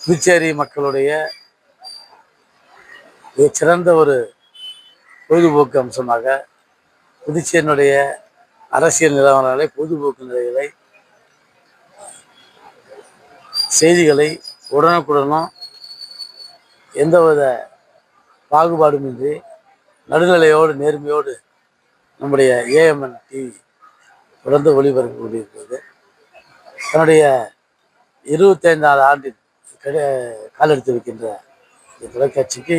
புதுச்சேரி மக்களுடைய மிகச்சிறந்த ஒரு பொழுதுபோக்கு அம்சமாக புதுச்சேரியினுடைய அரசியல் நிலவரங்களை, பொழுதுபோக்கு நிலைகளை, செய்திகளை உடனுக்குடனும் எந்தவித பாகுபாடுமின்றி நடுநிலையோடு நேர்மையோடு நம்முடைய ஏஎம்என் டிவி தொடர்ந்து ஒளிபரப்பு கொண்டிருக்கிறது. தன்னுடைய 25வது ஆண்டில் காலெடுத்து வைக்கின்ற இந்த தொலைக்காட்சிக்கு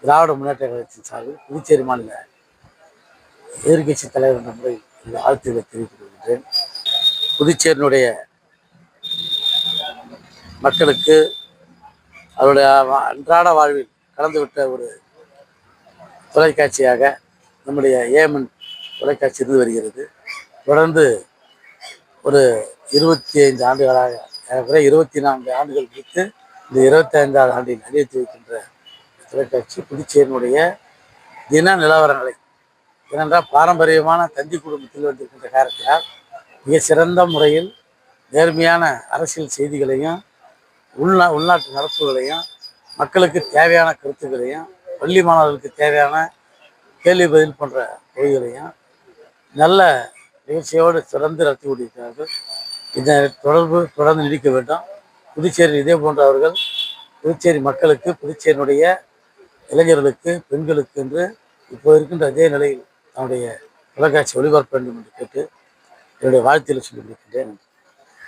திராவிட முன்னேற்ற கழகத்தின் சார்பில் புதுச்சேரி மாநில எதிர்கட்சி தலைவர் என்ற முறை இந்த வாழ்த்துக்களை தெரிவித்துக் கொள்கின்றேன். புதுச்சேரியினுடைய மக்களுக்கு அவருடைய அன்றாட வாழ்வில் கலந்துவிட்ட ஒரு தொலைக்காட்சியாக நம்முடைய ஏஎம்என் தொலைக்காட்சி இருந்து வருகிறது. தொடர்ந்து ஒரு 25 ஆண்டுகளாக, ஏறக்குறைய 24 ஆண்டுகள் குறித்து இந்த 25வது ஆண்டில் அறிவித்து வைக்கின்ற தொலைக்காட்சி புதுச்சேரியினுடைய தின நிலவரங்களை, ஏனென்றால் பாரம்பரியமான தந்தி குடும்பத்தில் வந்திருக்கின்ற காரணத்தினால் மிக சிறந்த முறையில் நேர்மையான அரசியல் செய்திகளையும் உள்நாட்டு நடப்புகளையும், மக்களுக்கு தேவையான கருத்துக்களையும், பள்ளி மாணவர்களுக்கு தேவையான கேள்வி பதில் போன்ற பகுதிகளையும் நல்ல நிகழ்ச்சியோடு தொடர்ந்து நடத்தி கொண்டிருக்கிறார்கள். இந்த தொடர்பு தொடர்ந்து நீடிக்க வேண்டும். புதுச்சேரி இதே போன்றவர்கள் புதுச்சேரி மக்களுக்கு, புதுச்சேரியினுடைய இளைஞர்களுக்கு, பெண்களுக்கு என்று இப்போ இருக்கின்ற அதே நிலையில் தன்னுடைய தொலைக்காட்சி ஒளிபரப்ப வேண்டும் என்று கேட்டு என்னுடைய வாழ்த்துக்களை சொல்லி முடிக்கின்றேன்.